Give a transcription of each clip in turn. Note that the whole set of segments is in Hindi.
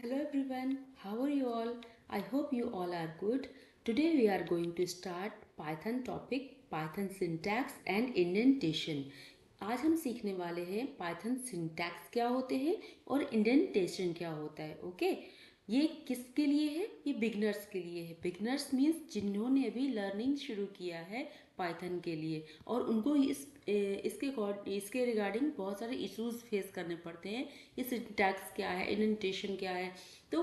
Hello everyone, how are you all? I hope you all are good. Today we are going to start Python topic, Python syntax and indentation. आज हम सीखने वाले हैं Python syntax क्या होते हैं और indentation क्या होता है. ओके ये किसके लिए है? ये बिगनर्स के लिए है. बिगनर्स मीन्स जिन्होंने अभी लर्निंग शुरू किया है पाइथन के लिए और उनको इसके रिगार्डिंग बहुत सारे इश्यूज फेस करने पड़ते हैं. ये सिंटैक्स क्या है, इंडेंटेशन क्या है, तो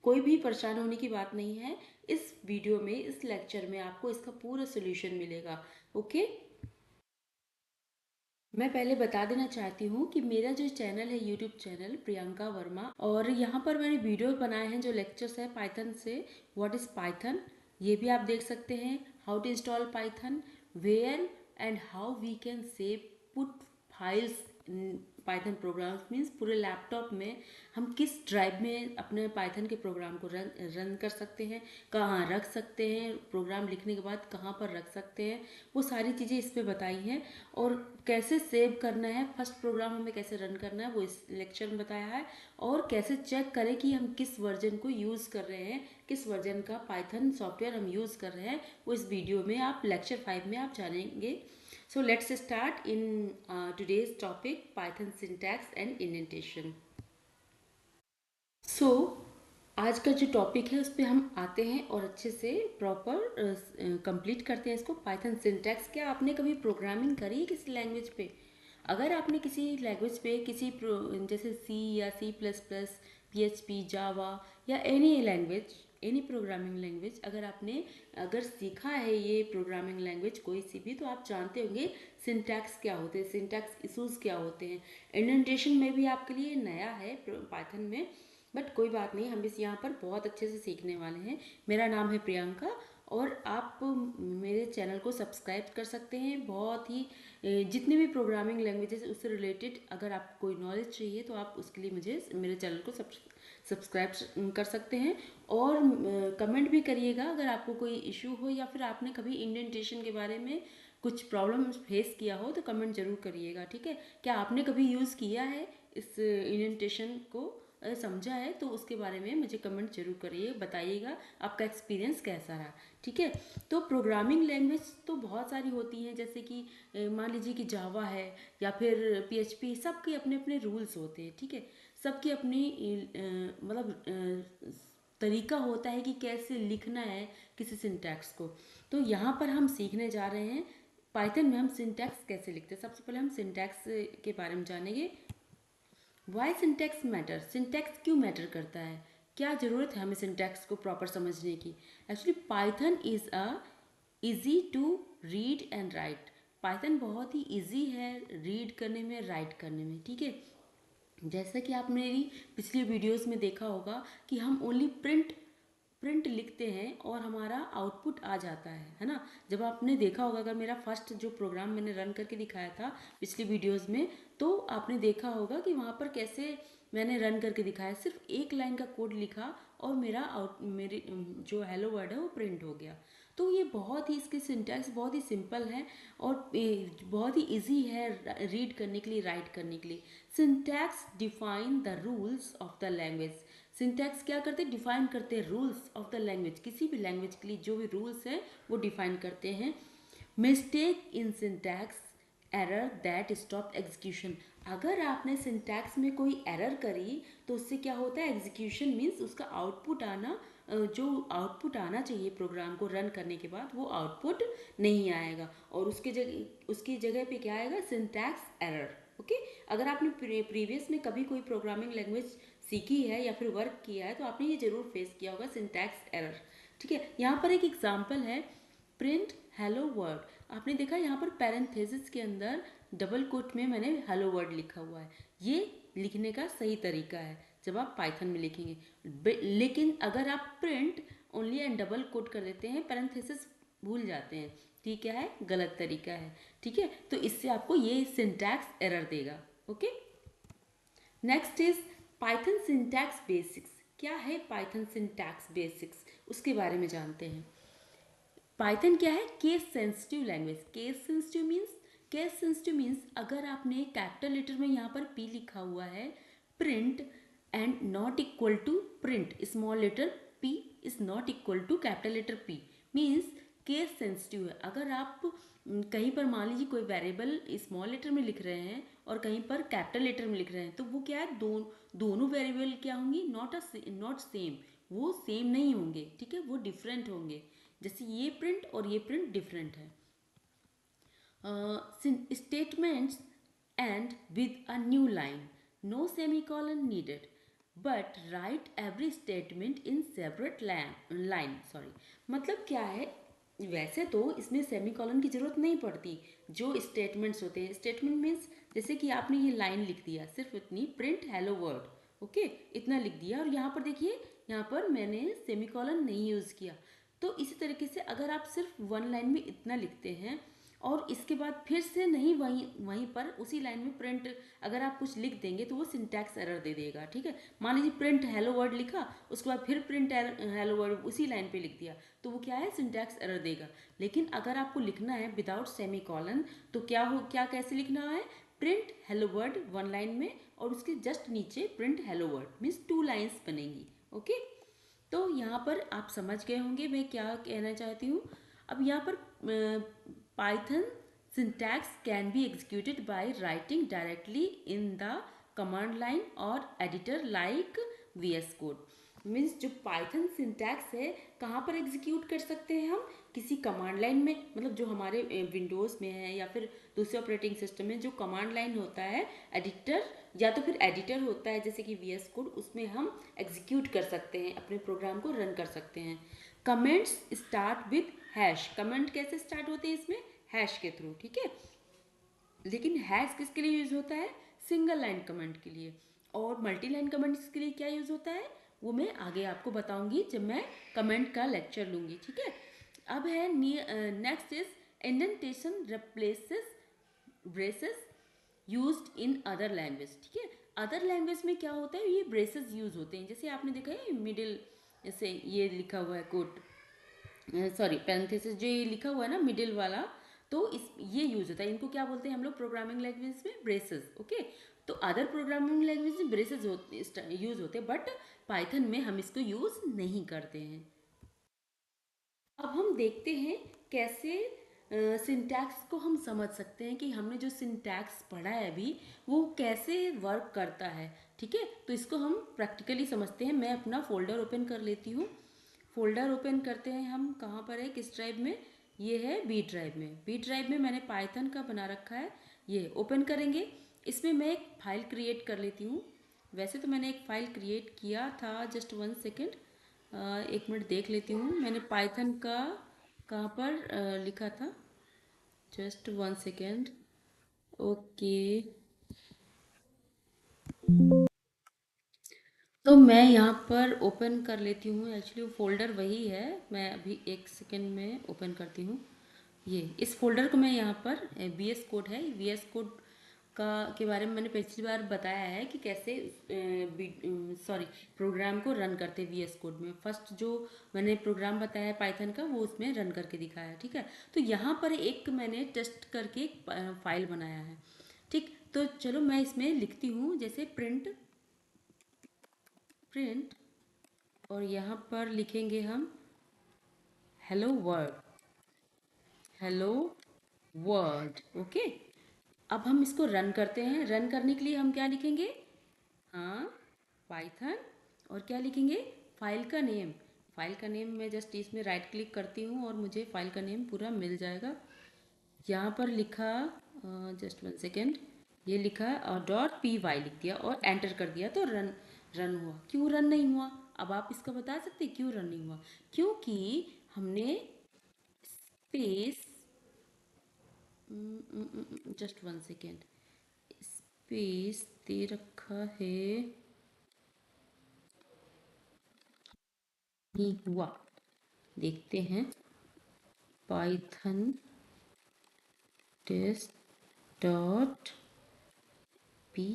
कोई भी परेशान होने की बात नहीं है. इस वीडियो में, इस लेक्चर में आपको इसका पूरा सोल्यूशन मिलेगा. ओके मैं पहले बता देना चाहती हूँ कि मेरा जो चैनल है यूट्यूब चैनल प्रियंका वर्मा, और यहाँ पर मैंने वीडियो बनाए हैं जो लेक्चर्स है पाइथन से. व्हाट इज़ पाइथन ये भी आप देख सकते हैं. How to install Python, where and how we can save put files Python programs means पूरे लैपटॉप में हम किस ड्राइव में अपने पाइथन के प्रोग्राम को रन कर सकते हैं, कहाँ रख सकते हैं, प्रोग्राम लिखने के बाद कहाँ पर रख सकते हैं, वो सारी चीज़ें इस पर बताई हैं. और कैसे सेव करना है, फर्स्ट प्रोग्राम हमें कैसे रन करना है वो इस लेक्चर में बताया है. और कैसे चेक करें कि हम किस वर्जन को यूज़ कर रहे हैं, किस वर्जन का पाइथन सॉफ्टवेयर हम यूज़ कर रहे हैं, वो इस वीडियो में आप लेक्चर 5 में आप जानेंगे. So let's start in today's topic Python syntax and indentation. So आज का जो टॉपिक है उस पर हम आते हैं और अच्छे से प्रॉपर कंप्लीट करते हैं इसको. पाइथन सिंटैक्स क्या आपने कभी प्रोग्रामिंग करी है किसी लैंग्वेज पे? अगर आपने किसी लैंग्वेज पे जैसे सी या C++, PHP, जावा या any language, any programming language अगर सीखा है ये प्रोग्रामिंग लैंग्वेज कोई सी भी, तो आप जानते होंगे सिंटैक्स क्या होते हैं, सिंटैक्स इशूज़ क्या होते हैं. इंडेंटेशन में भी आपके लिए नया है पाइथन में, बट कोई बात नहीं, हम इस यहाँ पर बहुत अच्छे से सीखने वाले हैं. मेरा नाम है प्रियंका और आप मेरे चैनल को सब्सक्राइब कर सकते हैं. बहुत ही जितने भी प्रोग्रामिंग लैंग्वेजेस उससे रिलेटेड अगर आपको कोई नॉलेज चाहिए तो आप उसके लिए मुझे मेरे चैनल को सब्सक्राइब कर सकते हैं. और कमेंट भी करिएगा अगर आपको कोई इशू हो या फिर आपने कभी इंडेंटेशन के बारे में कुछ प्रॉब्लम फेस किया हो तो कमेंट जरूर करिएगा. ठीक है, क्या आपने कभी यूज़ किया है इस इंडेंटेशन को, समझा है, तो उसके बारे में मुझे कमेंट जरूर करिए, बताइएगा आपका एक्सपीरियंस कैसा रहा. ठीक है, तो प्रोग्रामिंग लैंग्वेज तो बहुत सारी होती हैं, जैसे कि मान लीजिए कि जावा है या फिर PHP, सबके अपने अपने रूल्स होते हैं. ठीक है, सबकी अपनी तरीका होता है कि कैसे लिखना है किसी सिंटैक्स को. तो यहाँ पर हम सीखने जा रहे हैं पाइथन में हम सिंटैक्स कैसे लिखते हैं. सबसे पहले हम सिंटैक्स के बारे में जानेंगे. वाई सिंटैक्स मैटर, सिंटैक्स क्यों मैटर करता है, क्या ज़रूरत है हमें सिंटैक्स को प्रॉपर समझने की. Actually Python is a easy to read and write. Python बहुत ही इजी है रीड करने में, राइट करने में. ठीक है, जैसा कि आप मेरी पिछली वीडियोस में देखा होगा कि हम ओनली प्रिंट प्रिंट लिखते हैं और हमारा आउटपुट आ जाता है ना. जब आपने देखा होगा, अगर मेरा फर्स्ट जो प्रोग्राम मैंने रन करके दिखाया था पिछली वीडियोस में, तो आपने देखा होगा कि वहाँ पर कैसे मैंने रन करके दिखाया. सिर्फ एक लाइन का कोड लिखा और मेरी जो हेलो वर्ड है वो प्रिंट हो गया. तो ये बहुत ही, इसके सिंटैक्स बहुत ही सिंपल है और बहुत ही इजी है रीड करने के लिए, राइट करने के लिए. Syntax define the rules of the language. Syntax क्या करते हैं, डिफाइन करते हैं रूल्स ऑफ द लैंग्वेज. किसी भी लैंग्वेज के लिए जो भी रूल्स हैं वो डिफाइन करते हैं. Mistake in syntax, error that stop execution. अगर आपने सिंटैक्स में कोई एरर करी तो उससे क्या होता है, एग्जीक्यूशन मीन्स उसका आउटपुट आना, जो आउटपुट आना चाहिए प्रोग्राम को रन करने के बाद वो आउटपुट नहीं आएगा और उसकी जगह पे क्या आएगा, सिंटैक्स एरर. ओके, अगर आपने प्रीवियस में कभी कोई प्रोग्रामिंग लैंग्वेज सीखी है या फिर वर्क किया है तो आपने ये जरूर फेस किया होगा, सिंटैक्स एरर. ठीक है, यहाँ पर एक एग्जांपल है, प्रिंट हेलो वर्ड. आपने देखा यहाँ पर पैरेंथेसिस के अंदर डबल कोट में मैंने हेलो वर्ड लिखा हुआ है. ये लिखने का सही तरीका है जब आप पाइथन में लिखेंगे. लेकिन अगर आप print only and double quote कर देते हैं, पैरेंथेसिस भूल जाते हैं, तो ये क्या है, गलत तरीका है. ठीक है, तो इससे आपको ये सिंटैक्स एरर देगा. Okay, next is Python syntax basics. क्या है पाइथन सिंटैक्स बेसिक्स, उसके बारे में जानते हैं. पाइथन क्या है, case sensitive language. Case sensitive means अगर आपने कैपिटल लेटर में यहाँ पर P लिखा हुआ है, print and not equal to print small letter p is not equal to capital letter p means case sensitive है। अगर आप कहीं पर मान लीजिए कोई वेरिएबल स्मॉल लेटर में लिख रहे हैं और कहीं पर कैपिटल लेटर में लिख रहे हैं तो वो क्या है, दोनों वेरिएबल क्या होंगी, नॉट सेम, वो सेम नहीं होंगे, ठीक है, वो डिफरेंट होंगे। जैसे ये प्रिंट और ये प्रिंट डिफरेंट है। Statements end with a new line, no semicolon needed, but write every statement in separate line sorry। मतलब क्या है, वैसे तो इसमें सेमीकॉलन की ज़रूरत नहीं पड़ती। जो स्टेटमेंट्स होते हैं, स्टेटमेंट मीन्स जैसे कि आपने ये लाइन लिख दिया, सिर्फ इतनी, प्रिंट हेलो वर्ड, ओके, इतना लिख दिया, और यहाँ पर देखिए, यहाँ पर मैंने सेमीकॉलन नहीं यूज़ किया। तो इसी तरीके से अगर आप सिर्फ वन लाइन में इतना लिखते हैं और इसके बाद फिर से नहीं वहीं पर उसी लाइन में प्रिंट अगर आप कुछ लिख देंगे तो वो सिंटैक्स एरर दे देगा, ठीक है। मान लीजिए प्रिंट हेलो वर्ड लिखा, उसके बाद फिर प्रिंट हेलो वर्ड उसी लाइन पे लिख दिया, तो वो क्या है, सिंटैक्स एरर देगा। लेकिन अगर आपको लिखना है विदाउट सेमी कॉलन तो क्या कैसे लिखना है, print hello word one line में और उसके जस्ट नीचे print hello word, means 2 lines बनेंगी, ओके। तो यहाँ पर आप समझ गए होंगे मैं क्या कहना चाहती हूँ। अब यहाँ पर Python syntax can be executed by writing directly in the command line or editor like VS Code। Means जो पाइथन सिंटैक्स है कहाँ पर एग्जीक्यूट कर सकते हैं हम, किसी कमांड लाइन में, मतलब जो हमारे विंडोज़ में है या फिर दूसरे ऑपरेटिंग सिस्टम में जो कमांड लाइन होता है, एडिटर या तो फिर एडिटर होता है जैसे कि VS कोड, उसमें हम एग्जीक्यूट कर सकते हैं, अपने प्रोग्राम को रन कर सकते हैं। Comments start with hash, comment कैसे स्टार्ट होते हैं इसमें, हैश के थ्रू, ठीक है। लेकिन हैश किसके लिए यूज़ होता है, सिंगल लाइन कमेंट के लिए, और मल्टी लाइन कमेंट्स के लिए क्या यूज़ होता है वो मैं आगे आपको बताऊंगी जब मैं कमेंट का लेक्चर लूँगी, ठीक है। अब है next is indentation replaces braces used in other language, ठीक है। अदर लैंग्वेज में क्या होता है, ये ब्रेसेस यूज होते हैं, जैसे आपने देखा है मिडिल, जैसे ये लिखा हुआ है कोट, सॉरी पैरेंथेसिस, जो ये लिखा हुआ है ना मिडिल वाला, तो इस ये यूज होता है, इनको क्या बोलते हैं हम लोग प्रोग्रामिंग लैंग्वेज में, ब्रेसेस, ओके। तो अदर प्रोग्रामिंग लैंग्वेज में ब्रेसेस यूज होते हैं, बट पाइथन में हम इसको यूज नहीं करते हैं। अब हम देखते हैं कैसे सिंटैक्स को हम समझ सकते हैं कि हमने जो सिंटैक्स पढ़ा है अभी वो कैसे वर्क करता है, ठीक है। तो इसको हम प्रैक्टिकली समझते हैं। मैं अपना फोल्डर ओपन कर लेती हूँ। फोल्डर ओपन करते हैं हम, कहाँ पर है, किस ड्राइव में, ये है बी ड्राइव में। बी ड्राइव में मैंने पाइथन का बना रखा है, ये ओपन करेंगे। इसमें मैं एक फ़ाइल क्रिएट कर लेती हूँ। वैसे तो मैंने एक फ़ाइल क्रिएट किया था, जस्ट 1 सेकेंड, एक मिनट देख लेती हूँ मैंने पाइथन का कहाँ पर लिखा था, जस्ट 1 सेकेंड, ओके। तो मैं यहाँ पर ओपन कर लेती हूँ, एक्चुअली वो फोल्डर वही है, मैं अभी 1 सेकेंड में ओपन करती हूँ। ये इस फोल्डर को मैं यहाँ पर VS कोड है, VS कोड का के बारे में मैंने पिछली बार बताया है कि कैसे सॉरी प्रोग्राम को रन करते हैं VS कोड में। फर्स्ट जो मैंने प्रोग्राम बताया है पाइथन का वो उसमें रन करके दिखाया है, ठीक है। तो यहाँ पर एक मैंने टेस्ट करके एक फाइल बनाया है, ठीक। तो चलो मैं इसमें लिखती हूँ, जैसे प्रिंट प्रिंट और यहाँ पर लिखेंगे हम hello word, hello word, okay. अब हम इसको रन करते हैं। रन करने के लिए हम क्या लिखेंगे, हाँ पाइथन, और क्या लिखेंगे, फाइल का नेम। फाइल का नेम मैं जस्ट इसमें राइट क्लिक करती हूँ और मुझे फाइल का नेम पूरा मिल जाएगा। यहाँ पर लिखा, जस्ट 1 सेकेंड, ये लिखा और .py लिख दिया और एंटर कर दिया, तो रन हुआ। क्यों रन नहीं हुआ, अब आप इसका बता सकते हैं क्यों रन नहीं हुआ, क्योंकि हमने स्पेस, जस्ट 1 सेकेंड, स्पेस दे रखा है, नहीं हुआ। देखते हैं, पाइथन टेस्ट .py,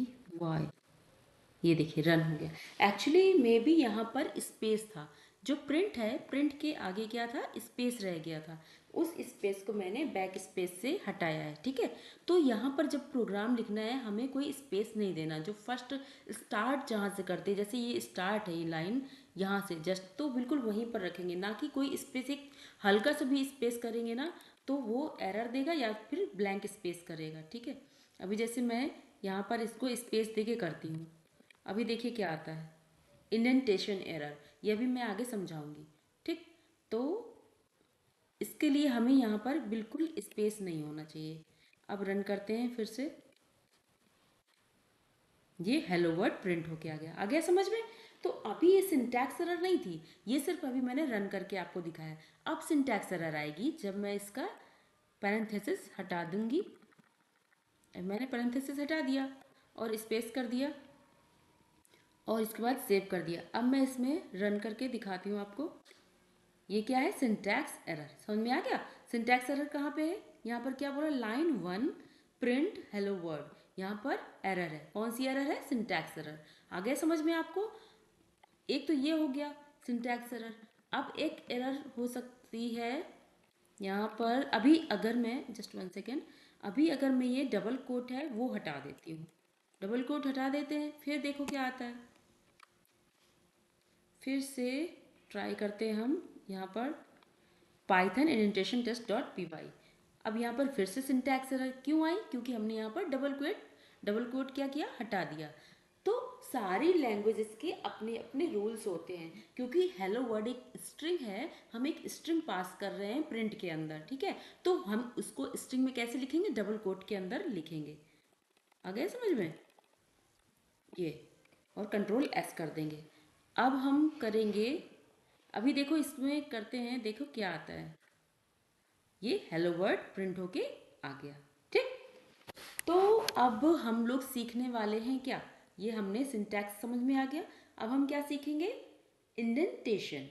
ये देखिए रन हो गया। एक्चुअली मे बी यहाँ पर स्पेस था, जो प्रिंट है, प्रिंट के आगे क्या था, स्पेस रह गया था, उस स्पेस को मैंने बैक स्पेस से हटाया है। ठीक है, तो यहाँ पर जब प्रोग्राम लिखना है हमें कोई स्पेस नहीं देना। जो फर्स्ट स्टार्ट जहाँ से करते हैं, जैसे ये स्टार्ट है ये लाइन यहाँ से जस्ट, तो बिल्कुल वहीं पर रखेंगे, ना कि कोई स्पेस, एक हल्का सा भी स्पेस करेंगे ना तो वो एरर देगा या फिर ब्लैंक स्पेस करेगा। ठीक है, अभी जैसे मैं यहाँ पर इसको स्पेस दे के करती हूँ, अभी देखिए क्या आता है, इंडेंटेशन एरर, ये भी मैं आगे समझाऊंगी। ठीक, तो इसके लिए हमें यहाँ पर बिल्कुल स्पेस नहीं होना चाहिए। अब रन करते हैं फिर से, ये हेलो वर्ड प्रिंट होके आ गया समझ में। तो अभी ये सिंटैक्स एरर नहीं थी, ये सिर्फ अभी मैंने रन करके आपको दिखाया। अब सिंटैक्स एरर आएगी जब मैं इसका पैरेंथेसिस हटा दूंगी। मैंने पैरेंथेसिस हटा दिया और स्पेस कर दिया और इसके बाद सेव कर दिया। अब मैं इसमें रन करके दिखाती हूँ आपको। ये क्या है, सिंटैक्स एरर, समझ में आ गया। सिंटैक्स एरर कहाँ पे है, यहाँ पर क्या बोला, लाइन 1 प्रिंट हेलो वर्ड, यहाँ पर एरर है। कौन सी एरर है, सिंटैक्स एरर। आ गया समझ में आपको। एक तो ये हो गया सिंटैक्स एरर। अब एक एरर हो सकती है यहाँ पर, अभी अगर मैं जस्ट 1 सेकेंड, अभी अगर मैं ये डबल कोट है वो हटा देती हूँ, डबल कोट हटा देते हैं, फिर देखो क्या आता है। फिर से ट्राई करते हैं हम यहाँ पर Python indentation test dot P Y. अब यहाँ पर फिर से सिंटैक्स एरर क्यों आई, क्योंकि हमने यहाँ पर डबल कोट क्या किया, हटा दिया। तो सारी लैंग्वेजेस के अपने अपने रूल्स होते हैं, क्योंकि हेलो वर्ड एक स्ट्रिंग है, हम एक स्ट्रिंग पास कर रहे हैं प्रिंट के अंदर। ठीक है, तो हम उसको स्ट्रिंग में कैसे लिखेंगे, डबल कोट के अंदर लिखेंगे। आ गया समझ में ये, और कंट्रोल एस कर देंगे। अब हम करेंगे, अभी देखो इसमें करते हैं, देखो क्या आता है, ये हेलो वर्ड प्रिंट होके आ गया। ठीक, तो अब हम लोग सीखने वाले हैं क्या, ये हमने सिंटैक्स समझ में आ गया। अब हम क्या सीखेंगे, इंडेंटेशन।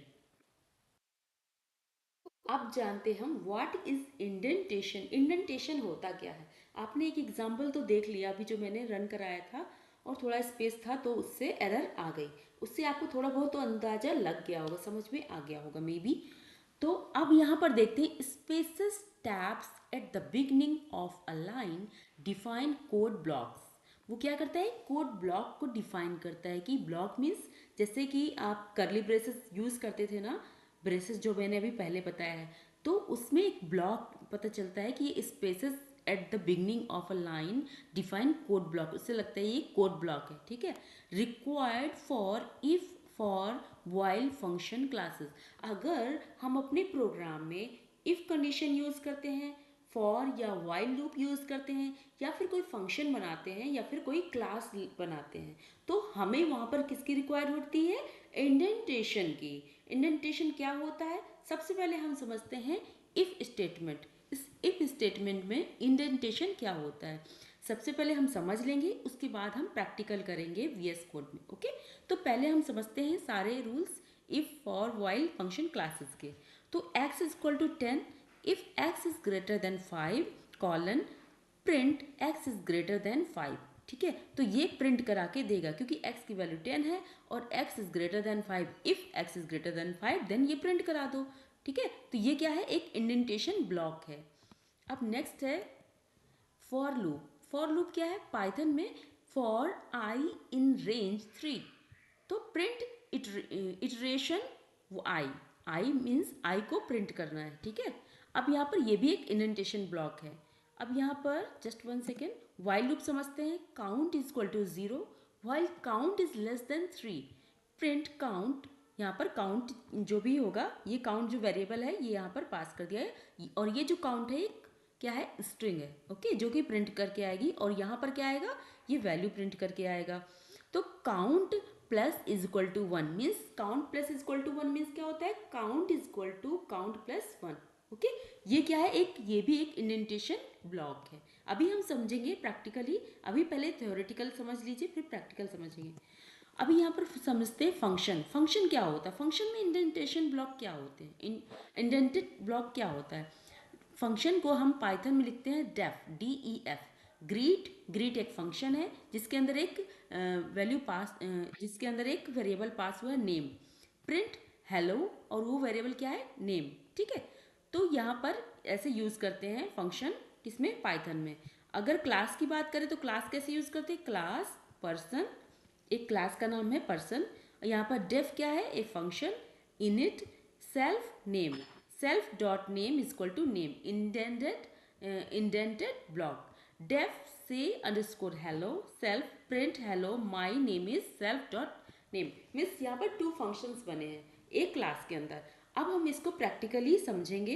अब जानते हम व्हाट इज इंडेंटेशन। इंडेंटेशन होता क्या है, आपने एक एग्जांपल तो देख लिया अभी जो मैंने रन कराया था, और थोड़ा स्पेस था तो उससे एरर आ गई, उससे आपको थोड़ा बहुत तो अंदाजा लग गया होगा, समझ में आ गया होगा मे बी। तो अब यहाँ पर देखते हैं, spaces tabs at the beginning of a line define code blocks. वो क्या करता है, कोड ब्लॉक को डिफाइन करता है। कि ब्लॉक मीन्स जैसे कि आप करली ब्रेसेस यूज़ करते थे ना, ब्रेसेस जो मैंने अभी पहले बताया है, तो उसमें एक ब्लॉक पता चलता है कि spaces at the beginning of a line define code block, उससे लगता है ये कोड ब्लॉक है। ठीक है, required for if for while function classes. अगर हम अपने प्रोग्राम में इफ कंडीशन यूज़ करते हैं, फॉर या वाइल लूप यूज़ करते हैं, या फिर कोई फंक्शन बनाते हैं, या फिर कोई क्लास बनाते हैं, तो हमें वहाँ पर किसकी रिक्वायर्ड होती है, इंडेंटेशन की। इंडेंटेशन क्या होता है, सबसे पहले हम समझते हैं इफ स्टेटमेंट। इस इफ स्टेटमेंट में इंडेंटेशन क्या होता है सबसे पहले हम समझ लेंगे, उसके बाद हम प्रैक्टिकल करेंगे वीएस कोड में। ओके, तो पहले हम समझते हैं सारे rules if for while function classes के। तो x is equal to 10, if x is greater than 5 colon print x is greater than 5। ठीक है, तो ये प्रिंट करा के देगा, क्योंकि x की वैल्यू 10 है और x is greater than 5। If x is greater than 5 then ये प्रिंट करा दो। ठीक है, तो ये क्या है, एक इंडेंटेशन ब्लॉक है। अब नेक्स्ट है फॉर लूप। फॉर लूप क्या है, पाइथन में फॉर आई इन रेंज 3, तो प्रिंट इटरेशन वो आई मीन्स आई को प्रिंट करना है। ठीक है, अब यहाँ पर ये भी एक इंडेंटेशन ब्लॉक है। अब यहाँ पर जस्ट 1 सेकेंड, वाइल लूप समझते हैं, count is equal to 0 while count is less than 3, print count. यहाँ पर काउंट जो भी होगा, ये काउंट जो वेरिएबल है ये यहाँ पर पास कर दिया है, और ये जो काउंट है क्या है, स्ट्रिंग है। ओके, जो कि प्रिंट करके आएगी, और यहाँ पर क्या आएगा, ये वैल्यू प्रिंट करके आएगा। तो count plus is equal to 1 means, count plus is equal to 1 means क्या होता है, count is equal to count plus 1। Okay, ये क्या है, एक ये भी एक इंडेंटेशन ब्लॉक है। अभी हम समझेंगे प्रैक्टिकली, अभी पहले थ्योरेटिकल समझ लीजिए फिर प्रैक्टिकल समझेंगे। अभी यहाँ पर समझते हैं फंक्शन। फंक्शन क्या होता है, फंक्शन में इंडेंटेशन ब्लॉक क्या होते हैं, इंडेंटेड ब्लॉक क्या होता है। फंक्शन को हम पाइथन में लिखते हैं डेफ, DEF। ग्रीट एक फंक्शन है जिसके अंदर एक वैल्यू पास, जिसके अंदर एक वेरिएबल पास हुआ है नेम। प्रिंट हेलो और वो वेरिएबल क्या है, नेम। ठीक है, तो यहाँ पर ऐसे यूज़ करते हैं फंक्शन, किसमें, पाइथन में। अगर क्लास की बात करें तो क्लास कैसे यूज़ करते हैं, क्लास पर्सन, एक क्लास का नाम है पर्सन। यहाँ पर डेफ क्या है, a function, init self name, self dot name is equal to name, indented block, def say underscore hello, self print hello my name is self dot name. Means यहाँ पर 2 फंक्शंस बने हैं एक क्लास के अंदर। अब हम इसको प्रैक्टिकली समझेंगे।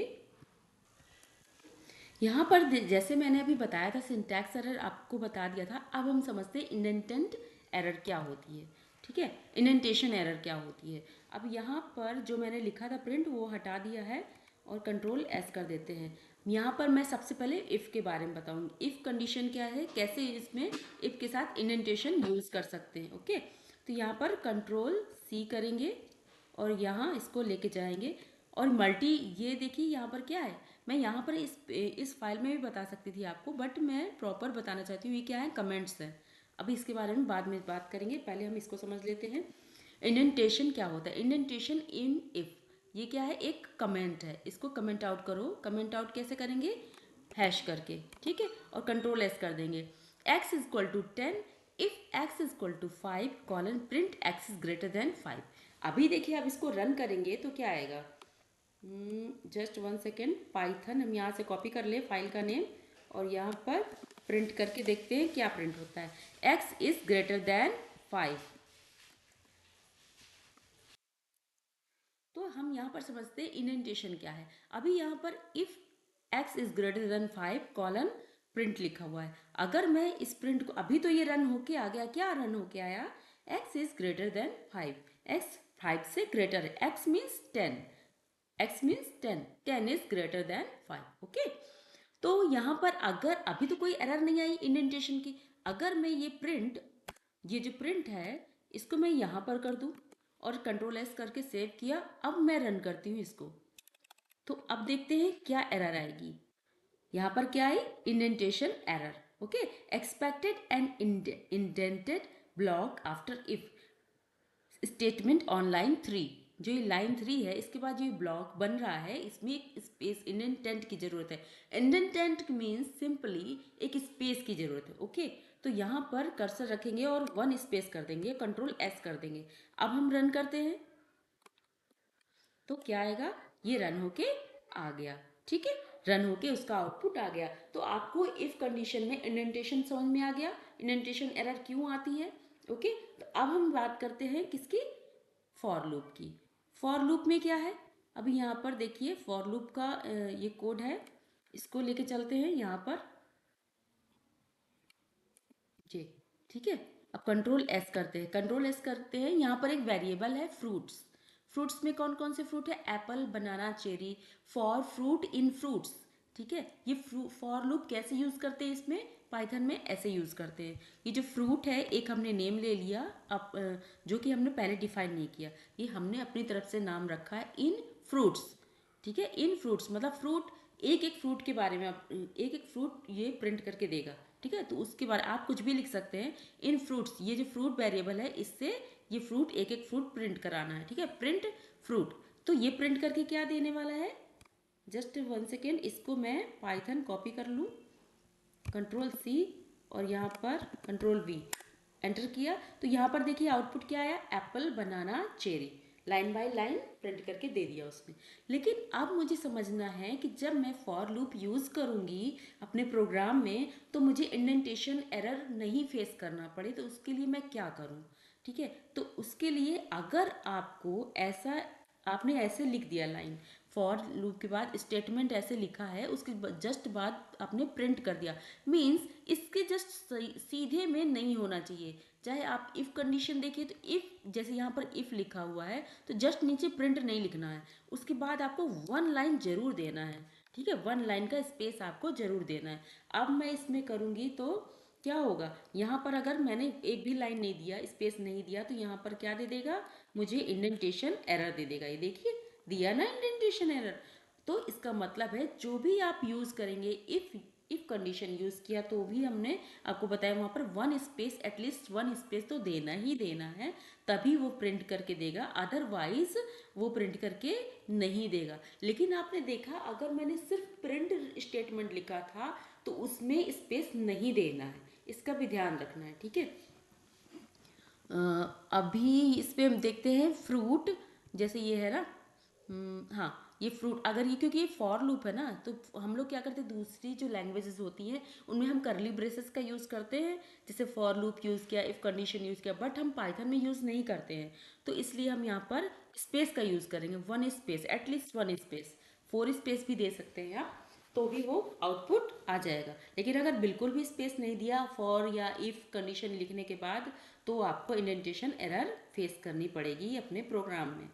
यहाँ पर जैसे मैंने अभी बताया था सिंटैक्स एरर आपको बता दिया था, अब हम समझते हैं इंडेंटेंट एरर क्या होती है। ठीक है, इंडेंटेशन एरर क्या होती है। अब यहाँ पर जो मैंने लिखा था प्रिंट वो हटा दिया है और कंट्रोल एस कर देते हैं। यहाँ पर मैं सबसे पहले इफ़ के बारे में बताऊँगी, इफ़ कंडीशन क्या है, कैसे इसमें इफ़ के साथ इंडेंटेशन यूज़ कर सकते हैं। ओके, तो यहाँ पर कंट्रोल सी करेंगे और यहाँ इसको लेके जाएंगे और मल्टी, ये देखिए यहाँ पर क्या है, मैं यहाँ पर इस फाइल में भी बता सकती थी आपको, बट मैं प्रॉपर बताना चाहती हूँ। ये क्या है, कमेंट्स है। अभी इसके बारे में बाद में बात करेंगे, पहले हम इसको समझ लेते हैं। इंडेंटेशन क्या होता है, इंडेंटेशन इन इफ, ये क्या है, एक कमेंट है। इसको कमेंट आउट करो, कमेंट आउट कैसे करेंगे, हैश करके। ठीक है, और कंट्रोल एस कर देंगे। x is equal to 10 if x is equal to 5 colon print x is greater than 5। अभी देखिए, अब इसको रन करेंगे तो क्या आएगा, जस्ट 1 सेकेंड, पाइथन हम यहाँ से कॉपी कर ले फाइल का नेम और यहाँ पर प्रिंट करके देखते हैं क्या प्रिंट होता है, x इज ग्रेटर देन 5। तो हम यहाँ पर समझते हैं इंडेंटेशन क्या है। अभी यहाँ पर if x is greater than 5 colon print लिखा हुआ है। अगर मैं इस प्रिंट को, अभी तो ये रन होके आ गया, क्या रन होके आया, x is greater than 5, x 5 से ग्रेटर है, x means 10, x means 10, 10 is greater than 5। Okay, तो यहाँ पर अगर अभी तो कोई एरर नहीं आई इंडेंटेशन की, अगर मैं ये जो प्रिंट है इसको मैं यहाँ पर कर दूँ और कंट्रोल एस करके सेव किया, अब मैं रन करती हूँ इसको, तो अब देखते हैं क्या एरर आएगी। यहाँ पर क्या है, indentation error. Okay, expected and indented block after if statement on line 3। जो ये लाइन 3 है इसके बाद जो ये ब्लॉक बन रहा है इसमें एक स्पेस इंडेंटेंट की जरूरत है। इंडेंटेंट मीन्स सिंपली एक स्पेस की जरूरत है। ओके, तो यहाँ पर कर्सर रखेंगे और 1 स्पेस कर देंगे, कंट्रोल एस कर देंगे। अब हम रन करते हैं तो क्या आएगा, ये रन होके आ गया। ठीक है, रन होके उसका आउटपुट आ गया। तो आपको इफ कंडीशन में इंडेंटेशन समझ में आ गया, इंडेंटेशन एरर क्यों आती है। ओके, तो अब हम बात करते हैं किसकी, फॉर लूप की। फॉर लूप में क्या है, अभी यहाँ पर देखिए फॉर लूप का ये कोड है, इसको लेके चलते हैं यहाँ पर जी। ठीक है, अब कंट्रोल एस करते हैं, कंट्रोल एस करते हैं, यहाँ पर एक वेरिएबल है फ्रूट्स। फ्रूट्स में कौन कौन से फ्रूट है, Apple, banana, cherry, for fruit in fruits. ठीक है, ये फॉर लूप कैसे यूज करते हैं, इसमें पाइथन में ऐसे यूज करते हैं। ये जो फ्रूट है एक हमने नेम ले लिया, अब जो कि हमने पहले डिफाइन नहीं किया, ये हमने अपनी तरफ से नाम रखा है इन फ्रूट्स। ठीक है, इन फ्रूट्स मतलब फ्रूट, एक एक फ्रूट के बारे में एक एक फ्रूट ये प्रिंट करके देगा। ठीक है, तो उसके बारे आप कुछ भी लिख सकते हैं। इन फ्रूट्स, ये जो फ्रूट वेरिएबल है इससे ये फ्रूट एक एक फ्रूट प्रिंट कराना है। ठीक है, प्रिंट फ्रूट, तो ये प्रिंट करके क्या देने वाला है, जस्ट 1 सेकेंड, इसको मैं पाइथन कॉपी कर लूँ, कंट्रोल सी और यहाँ पर कंट्रोल वी एंटर किया, तो यहाँ पर देखिए आउटपुट क्या आया, Apple, banana, cherry, line by line print करके दे दिया उसने। लेकिन अब मुझे समझना है कि जब मैं फॉर लूप यूज़ करूँगी अपने प्रोग्राम में तो मुझे इंडेंटेशन एरर नहीं फेस करना पड़े, तो उसके लिए मैं क्या करूँ। ठीक है, तो उसके लिए अगर आपको ऐसा, आपने ऐसे लिख दिया लाइन, फॉर लूप के बाद स्टेटमेंट ऐसे लिखा है, उसके जस्ट बाद आपने प्रिंट कर दिया, मीन्स इसके जस्ट सीधे में नहीं होना चाहिए। चाहे आप इफ़ कंडीशन देखिए तो इफ़, जैसे यहाँ पर इफ़ लिखा हुआ है तो जस्ट नीचे प्रिंट नहीं लिखना है, उसके बाद आपको 1 लाइन जरूर देना है। ठीक है, 1 लाइन का स्पेस आपको जरूर देना है। अब मैं इसमें करूँगी तो क्या होगा, यहाँ पर अगर मैंने एक भी लाइन नहीं दिया, स्पेस नहीं दिया, तो यहाँ पर क्या दे देगा, मुझे इंडेंटेशन एरर दे देगा। ये देखिए दिया ना इंडेंटेशन एरर। तो इसका मतलब है जो भी आप यूज़ करेंगे इफ़ इफ कंडीशन यूज़ किया तो भी हमने आपको बताया वहाँ पर one space, at least one space तो देना ही देना है, तभी वो प्रिंट करके देगा, अदरवाइज वो प्रिंट करके नहीं देगा। लेकिन आपने देखा अगर मैंने सिर्फ प्रिंट स्टेटमेंट लिखा था तो उसमें स्पेस नहीं देना है, इसका भी ध्यान रखना है, ठीक है। अभी इस पे हम देखते हैं फ्रूट, जैसे ये है ना, हाँ ये फ्रूट, अगर ये क्योंकि ये फॉर लूप है ना, तो हम लोग क्या करते हैं दूसरी जो लैंग्वेजेस होती हैं उनमें हम करली ब्रेसेस का यूज़ करते हैं, जैसे फॉर लूप यूज़ किया, इफ़ कंडीशन यूज़ किया, बट हम पाइथन में यूज़ नहीं करते हैं। तो इसलिए हम यहाँ पर स्पेस का यूज़ करेंगे, one space, at least one space, four space भी दे सकते हैं आप, तो भी वो आउटपुट आ जाएगा। लेकिन अगर बिल्कुल भी स्पेस नहीं दिया फॉर या इफ़ कंडीशन लिखने के बाद, तो आपको इंडेंटेशन एरर फेस करनी पड़ेगी अपने प्रोग्राम में।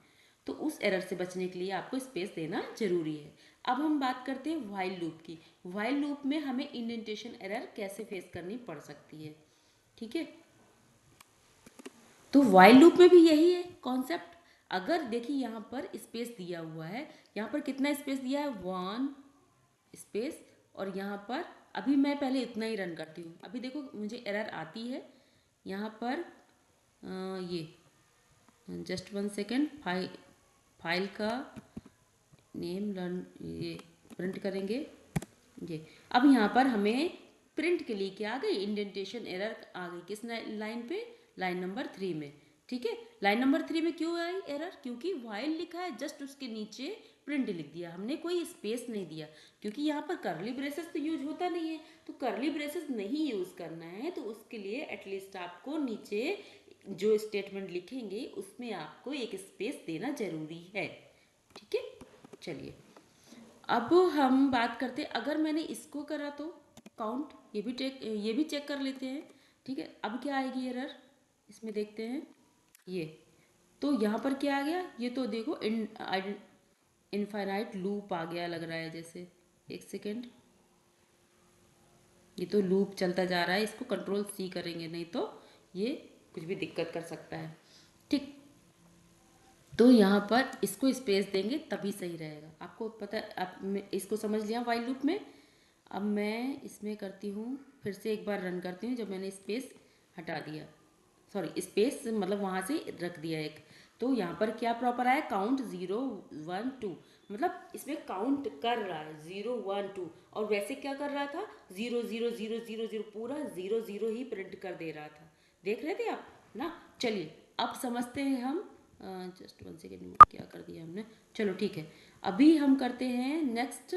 तो उस एरर से बचने के लिए आपको स्पेस देना जरूरी है। अब हम बात करते हैं व्हाइल लूप की। व्हाइल लूप में हमें इंडेंटेशन एरर कैसे फेस करनी पड़ सकती है, ठीक है। तो व्हाइल लूप में भी यही है कॉन्सेप्ट। अगर देखिए यहाँ पर स्पेस दिया हुआ है, यहाँ पर कितना स्पेस दिया है, वन स्पेस, और यहाँ पर अभी मैं पहले इतना ही रन करती हूँ, अभी देखो मुझे एरर आती है यहाँ पर। ये जस्ट वन सेकेंड, फाइल का नेम लर्न, ये प्रिंट करेंगे ये। अब यहाँ पर हमें प्रिंट के लिए क्या आ गई, इंडेंटेशन एरर आ गई, किस लाइन पे, लाइन नंबर 3 में, ठीक है। लाइन नंबर 3 में क्यों आई एरर, क्योंकि वाइल लिखा है, जस्ट उसके नीचे प्रिंट लिख दिया हमने, कोई स्पेस नहीं दिया, क्योंकि यहाँ पर करली ब्रेसेस तो यूज होता नहीं है, तो करली ब्रेसेस नहीं यूज करना है, तो उसके लिए एटलीस्ट आपको नीचे जो स्टेटमेंट लिखेंगे उसमें आपको एक स्पेस देना जरूरी है, ठीक है। चलिए अब हम बात करते हैं, अगर मैंने इसको करा तो काउंट, ये भी चेक कर लेते हैं, ठीक है। अब क्या आएगी एरर, इसमें देखते हैं ये, तो यहाँ पर क्या आ गया, ये तो देखो इनफाइनाइट लूप आ गया लग रहा है जैसे, एक सेकेंड, ये तो लूप चलता जा रहा है, इसको कंट्रोल सी करेंगे नहीं तो ये कुछ भी दिक्कत कर सकता है, ठीक। तो यहाँ पर इसको स्पेस देंगे तभी सही रहेगा, आपको पता है, आप इसको समझ लिया वाइल लूप में। अब मैं इसमें करती हूँ, फिर से एक बार रन करती हूँ, जब मैंने स्पेस हटा दिया, सॉरी स्पेस मतलब वहाँ से रख दिया एक, तो यहाँ पर क्या प्रॉपर आया, काउंट 0 1 2, मतलब इसमें काउंट कर रहा है 0 1 2, और वैसे क्या कर रहा था 0 0 0 0 0, पूरा 0 0 ही प्रिंट कर दे रहा था, देख रहे थे आप ना। चलिए अब समझते हैं हम, जस्ट वन सेकेंड, क्या कर दिया हमने, चलो ठीक है। अभी हम करते हैं नेक्स्ट,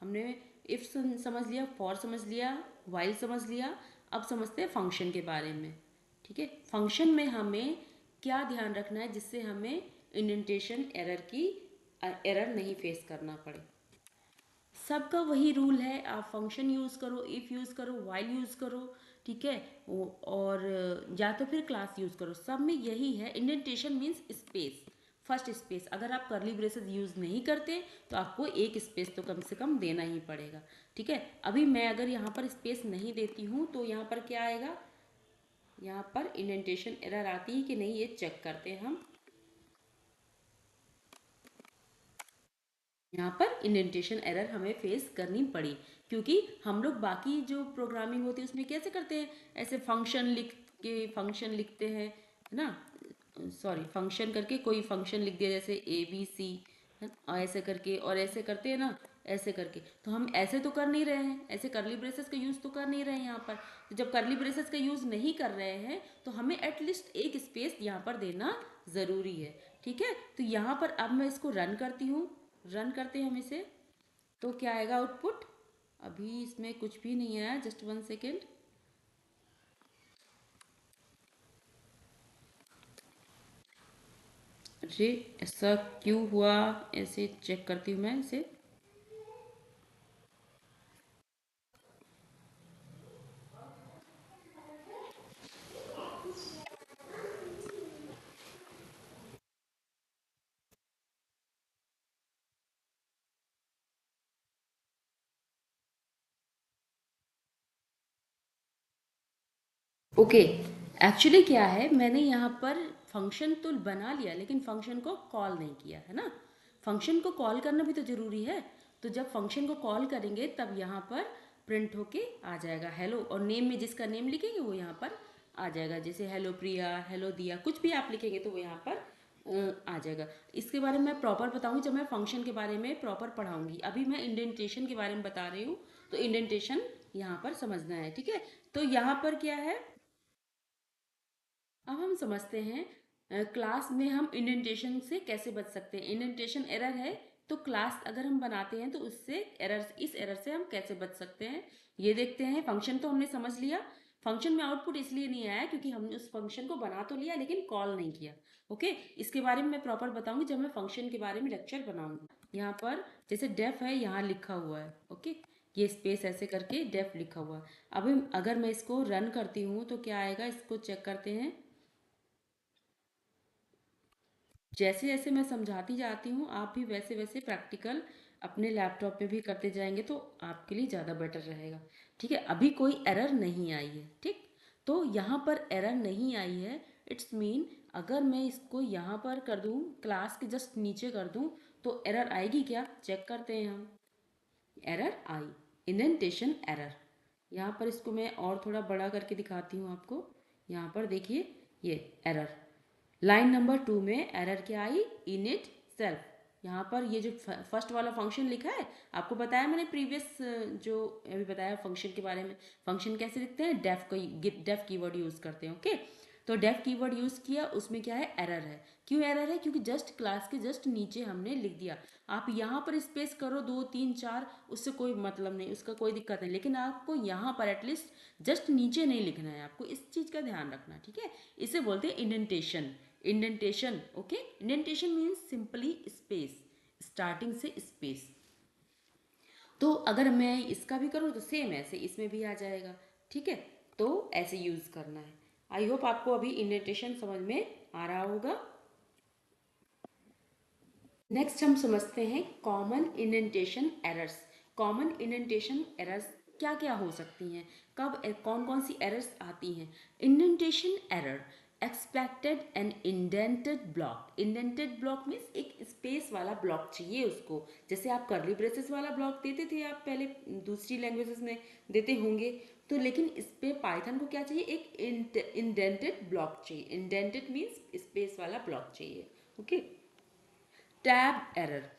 हमने इफ समझ लिया, फॉर समझ लिया, वाइल समझ लिया, अब समझते हैं फंक्शन के बारे में, ठीक है। फंक्शन में हमें क्या ध्यान रखना है जिससे हमें इंडेंटेशन एरर नहीं फेस करना पड़े। सबका वही रूल है, आप फंक्शन यूज़ करो, इफ़ यूज़ करो, वाइल यूज़ करो, ठीक है, और या तो फिर क्लास यूज़ करो, सब में यही है। Indentation means space, first space, अगर आप करली ब्रेसेस यूज़ नहीं करते तो आपको एक स्पेस तो कम से कम देना ही पड़ेगा, ठीक है। अभी मैं अगर यहाँ पर स्पेस नहीं देती हूँ तो यहाँ पर क्या आएगा, यहाँ पर इंडेंटेशन एरर आती है कि नहीं ये चेक करते हैं हम। यहाँ पर इंडेंटेशन एरर हमें फेस करनी पड़ी, क्योंकि हम लोग बाकी जो प्रोग्रामिंग होती है उसमें कैसे करते हैं, ऐसे फंक्शन लिखते हैं, है ना, सॉरी फंक्शन करके कोई फंक्शन लिख दिया जैसे ABC, ऐसे करके, और ऐसे करते हैं ना, ऐसे करके, तो हम ऐसे तो कर नहीं रहे हैं, ऐसे करली ब्रेसेस का यूज़ तो कर नहीं रहे हैं यहाँ पर। तो जब करली ब्रेसेस का यूज़ नहीं कर रहे हैं तो हमें एटलीस्ट एक स्पेस यहाँ पर देना ज़रूरी है, ठीक है। तो यहाँ पर अब मैं इसको रन करती हूँ, रन करते हैं हम इसे, तो क्या आएगा आउटपुट, अभी इसमें कुछ भी नहीं आया, जस्ट वन सेकेंड, अरे ऐसा क्यों हुआ, ऐसे चेक करती हूँ मैं इसे। ओके, एक्चुअली क्या है, मैंने यहाँ पर फंक्शन तो बना लिया लेकिन फंक्शन को कॉल नहीं किया है ना, फंक्शन को कॉल करना भी तो ज़रूरी है। तो जब फंक्शन को कॉल करेंगे तब यहाँ पर प्रिंट होके आ जाएगा हेलो, और नेम में जिसका नेम लिखेंगे वो यहाँ पर आ जाएगा। जैसे हेलो प्रिया, हेलो दिया, कुछ भी आप लिखेंगे तो वो यहाँ पर आ जाएगा। इसके बारे में मैं प्रॉपर बताऊंगी जब मैं फंक्शन के बारे में प्रॉपर पढ़ाऊंगी। अभी मैं इंडेंटेशन के बारे में बता रही हूँ, तो इंडेंटेशन यहाँ पर समझना है, ठीक है। तो यहाँ पर क्या है, अब हम समझते हैं क्लास में हम इंडेंटेशन से कैसे बच सकते हैं। इंडेंटेशन एरर है, तो क्लास अगर हम बनाते हैं तो उससे एरर, इस एरर से हम कैसे बच सकते हैं ये देखते हैं। फंक्शन तो हमने समझ लिया, फंक्शन में आउटपुट इसलिए नहीं आया क्योंकि हमने उस फंक्शन को बना तो लिया लेकिन कॉल नहीं किया। ओके, इसके बारे में मैं प्रॉपर बताऊंगी जब मैं फंक्शन के बारे में लेक्चर बनाऊंगी। यहाँ पर जैसे डेफ है, यहाँ लिखा हुआ है, ओके, ये स्पेस ऐसे करके डेफ लिखा हुआ है। अब अगर मैं इसको रन करती हूँ तो क्या आएगा, इसको चेक करते हैं। जैसे जैसे मैं समझाती जाती हूँ आप भी वैसे वैसे प्रैक्टिकल अपने लैपटॉप पे भी करते जाएंगे तो आपके लिए ज़्यादा बेटर रहेगा, ठीक है। अभी कोई एरर नहीं आई है, ठीक। तो यहाँ पर एरर नहीं आई है, इट्स मीन अगर मैं इसको यहाँ पर कर दूँ, क्लास के जस्ट नीचे कर दूँ, तो एरर आएगी क्या, चेक करते हैं हम। एरर आई, इंडेंटेशन एरर। यहाँ पर इसको मैं और थोड़ा बड़ा करके दिखाती हूँ आपको। यहाँ पर देखिए ये एरर, लाइन नंबर 2 में एरर क्या आई, इनिट सेल्फ। यहाँ पर ये जो फर्स्ट वाला फंक्शन लिखा है, आपको बताया मैंने प्रीवियस जो अभी बताया फंक्शन के बारे में। फंक्शन कैसे लिखते हैं, डेफ कीवर्ड यूज़ करते हैं, ओके। तो डेफ कीवर्ड यूज़ किया, उसमें क्या है, एरर है। क्यों एरर है, क्योंकि जस्ट क्लास के जस्ट नीचे हमने लिख दिया। आप यहाँ पर स्पेस करो 2 3 4, उससे कोई मतलब नहीं, उसका कोई दिक्कत नहीं, लेकिन आपको यहाँ पर एटलीस्ट जस्ट नीचे नहीं लिखना है, आपको इस चीज़ का ध्यान रखना, ठीक है। इसे बोलते हैं indentation. Indentation, okay, indentation means simply space, starting से स्पेस। तो अगर मैं इसका भी करूँ तो सेम ऐसे इसमें भी आ जाएगा, ठीक है। तो ऐसे यूज़ करना है। आई होप आपको अभी इंडेंटेशन समझ में आ रहा होगा। नेक्स्ट हम समझते हैं common indentation errors. Common indentation errors क्या क्या हो सकती हैं, कब कौन कौन सी एरर्स आती हैं। Indentation error, expected and indented block. Indented block means एक स्पेस वाला ब्लॉक चाहिए उसको, जैसे आप कर्ली ब्रेसेस वाला ब्लॉक देते थे आप पहले दूसरी लैंग्वेजेस में देते होंगे, तो लेकिन इस पे पाइथन को क्या चाहिए, एक इंडेंटेड ब्लॉक चाहिए। इंडेंटेड मीन्स स्पेस वाला ब्लॉक चाहिए, okay. Tab error,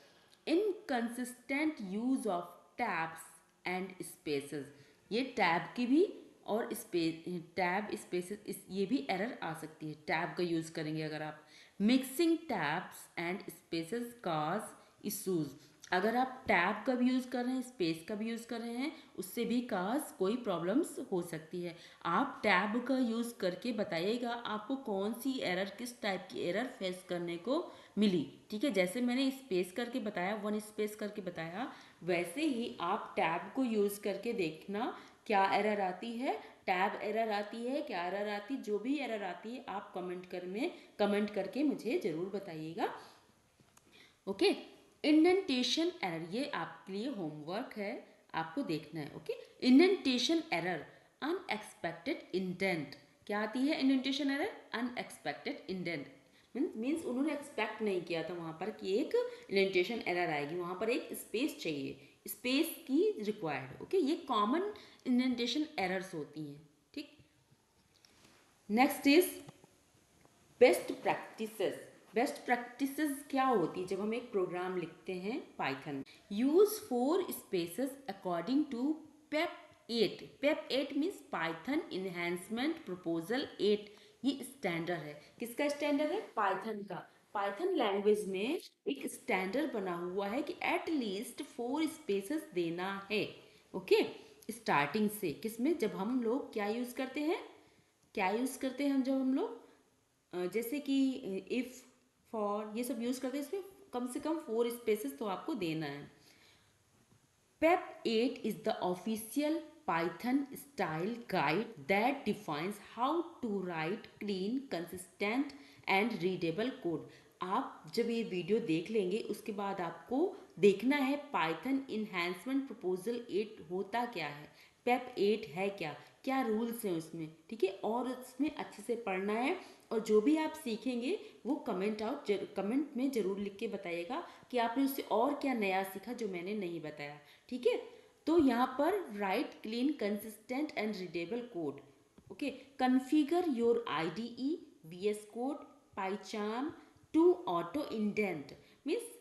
inconsistent use of tabs and spaces. ये टैब की भी और टैब स्पेसेस ये भी एरर आ सकती है, टैब का यूज करेंगे अगर आप। Mixing tabs and spaces cause issues. अगर आप टैब का भी यूज़ कर रहे हैं, स्पेस का भी यूज़ कर रहे हैं, उससे भी काज कोई प्रॉब्लम्स हो सकती है। आप टैब का यूज़ करके बताइएगा आपको कौन सी एरर, किस टाइप की एरर फेस करने को मिली, ठीक है। जैसे मैंने स्पेस करके बताया, वन स्पेस करके बताया, वैसे ही आप टैब को यूज़ करके देखना क्या एरर आती है। टैब एरर आती है, क्या एरर आती, जो भी एरर आती है आप कमेंट करके मुझे ज़रूर बताइएगा, ओके। इंडेंटेशन एरर, ये आपके लिए होमवर्क है, आपको देखना है, okay. Indentation error, unexpected indent. क्या आती है indentation error, unexpected indent. Means उन्होंने एक्सपेक्ट नहीं किया था वहाँ पर कि एक इंडेंटेशन एरर आएगी, वहाँ पर एक स्पेस चाहिए, स्पेस की रिक्वायर्ड, ओके। ये कॉमन इंडेंटेशन एरर्स होती हैं, ठीक। Next is best practices. Best practices क्या होती है, जब हम एक प्रोग्राम लिखते हैं Python. Use 4 spaces according to PEP 8। PEP 8 means Python enhancement proposal 8। ये स्टैंडर्ड है, किसका स्टैंडर्ड है, पाइथन का। पाइथन लैंग्वेज में एक स्टैंडर्ड बना हुआ है कि एटलीस्ट 4 स्पेसेस देना है, ओके। स्टार्टिंग से किसमें, जब हम लोग क्या यूज करते हैं, क्या यूज करते हैं हम, जब हम लोग जैसे कि इफ़, फॉर, ये सब यूज़ करते हैं, इसमें कम से कम 4 स्पेसेस तो आपको देना है। पेप 8 is the official Python style guide that defines how to write clean, consistent and readable code। आप जब ये वीडियो देख लेंगे उसके बाद आपको देखना है पाइथन इन्हेंसमेंट प्रपोजल 8 होता क्या है, पेप 8 है क्या, क्या रूल्स हैं उसमें, ठीक है। और उसमें अच्छे से पढ़ना है, और जो भी आप सीखेंगे वो कमेंट में ज़रूर लिख के बताइएगा कि आपने उससे और क्या नया सीखा जो मैंने नहीं बताया, ठीक है। तो यहाँ पर write clean consistent and readable code. Okay, configure your IDE VS code PyCharm to auto indent. Means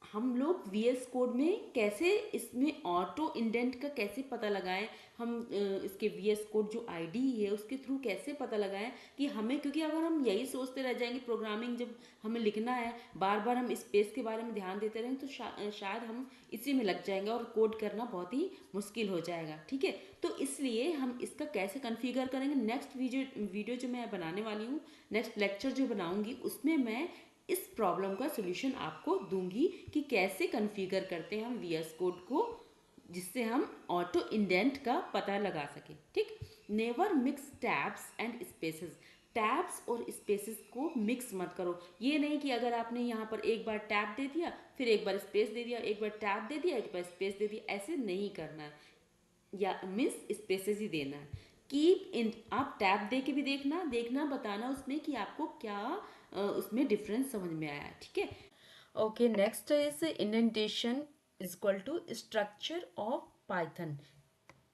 हम लोग VS कोड में कैसे इसमें ऑटो इंडेंट का कैसे पता लगाएं, हम इसके VS कोड जो IDE है उसके थ्रू कैसे पता लगाएं कि हमें, क्योंकि अगर हम यही सोचते रह जाएंगे प्रोग्रामिंग जब हमें लिखना है, बार बार हम स्पेस के बारे में ध्यान देते रहेंगे तो शायद हम इसी में लग जाएंगे और कोड करना बहुत ही मुश्किल हो जाएगा. ठीक है, तो इसलिए हम इसका कैसे कन्फिगर करेंगे, नेक्स्ट वीडियो जो मैं बनाने वाली हूँ, नेक्स्ट लेक्चर जो बनाऊंगी उसमें मैं इस प्रॉब्लम का सोल्यूशन आपको दूंगी कि कैसे कन्फिगर करते हैं हम VS कोड को, जिससे हम ऑटो इंडेंट का पता लगा सकें. ठीक, never mix tabs and spaces. Tabs और स्पेसेस को मिक्स मत करो. ये नहीं कि अगर आपने यहाँ पर एक बार टैब दे दिया, फिर एक बार स्पेस दे दिया, एक बार टैब दे दिया, एक बार स्पेस दे दिया, ऐसे नहीं करना है, या मीन्स स्पेसेस ही देना है. कीप इन, आप टैब दे के भी देखना बताना उसमें कि आपको क्या उसमें डिफरेंस समझ में आया. ठीक है, okay. Next is indentation is equal to structure of Python.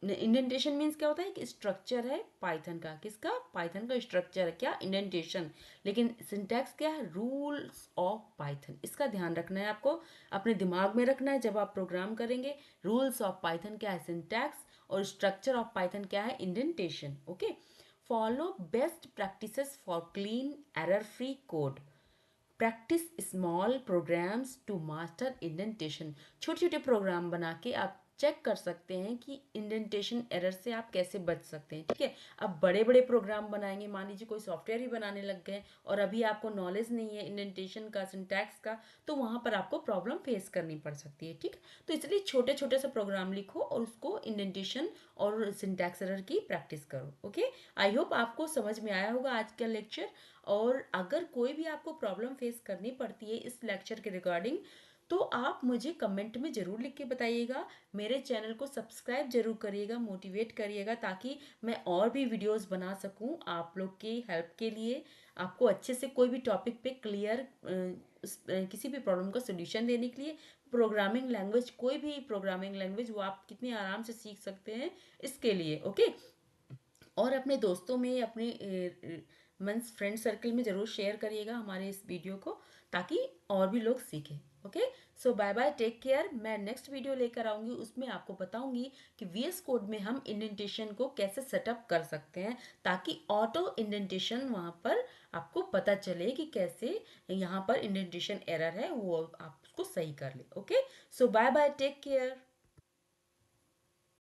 Indentation means क्या होता है, कि स्ट्रक्चर है पाइथन का. किसका? पाइथन का स्ट्रक्चर है क्या? इंडेंटेशन. लेकिन सिंटैक्स क्या है? Rules of Python. इसका ध्यान रखना है आपको, अपने दिमाग में रखना है जब आप प्रोग्राम करेंगे. रूल्स ऑफ पाइथन क्या है? सिंटैक्स. और स्ट्रक्चर ऑफ पाइथन क्या है? Indentation. Okay. Follow best practices for clean error free code. Practice small programs to master indentation. छोटे छोटे प्रोग्राम बना के आप चेक कर सकते हैं कि इंडेंटेशन एरर से आप कैसे बच सकते हैं. ठीक है, अब बड़े बड़े प्रोग्राम बनाएंगे, मान लीजिए कोई सॉफ्टवेयर ही बनाने लग गए और अभी आपको नॉलेज नहीं है इंडेंटेशन का, सिंटैक्स का, तो वहाँ पर आपको प्रॉब्लम फेस करनी पड़ सकती है. ठीक, तो इसलिए छोटे छोटे से प्रोग्राम लिखो और उसको इंडेंटेशन और सिंटैक्स एरर की प्रैक्टिस करो. ओके, आई होप आपको समझ में आया होगा आज का लेक्चर. और अगर कोई भी आपको प्रॉब्लम फेस करनी पड़ती है इस लेक्चर के रिगार्डिंग, तो आप मुझे कमेंट में ज़रूर लिख के बताइएगा. मेरे चैनल को सब्सक्राइब जरूर करिएगा, मोटिवेट करिएगा, ताकि मैं और भी वीडियोस बना सकूं आप लोग की हेल्प के लिए, आपको अच्छे से कोई भी टॉपिक पे क्लियर किसी भी प्रॉब्लम का सोल्यूशन देने के लिए. प्रोग्रामिंग लैंग्वेज, कोई भी प्रोग्रामिंग लैंग्वेज, वो आप कितने आराम से सीख सकते हैं इसके लिए. ओके, और अपने दोस्तों में, अपने मीन्स फ्रेंड सर्कल में ज़रूर शेयर करिएगा हमारे इस वीडियो को, ताकि और भी लोग सीखें. ओके, सो बाय बाय, टेक केयर. मैं नेक्स्ट वीडियो लेकर आऊँगी, उसमें आपको बताऊँगी कि VS कोड में हम इंडेंटेशन को कैसे सेटअप कर सकते हैं, ताकि ऑटो इंडेंटेशन वहाँ पर आपको पता चले कि कैसे यहाँ पर इंडेंटेशन एरर है, वो आप उसको सही कर ले. ओके, सो बाय बाय, टेक केयर.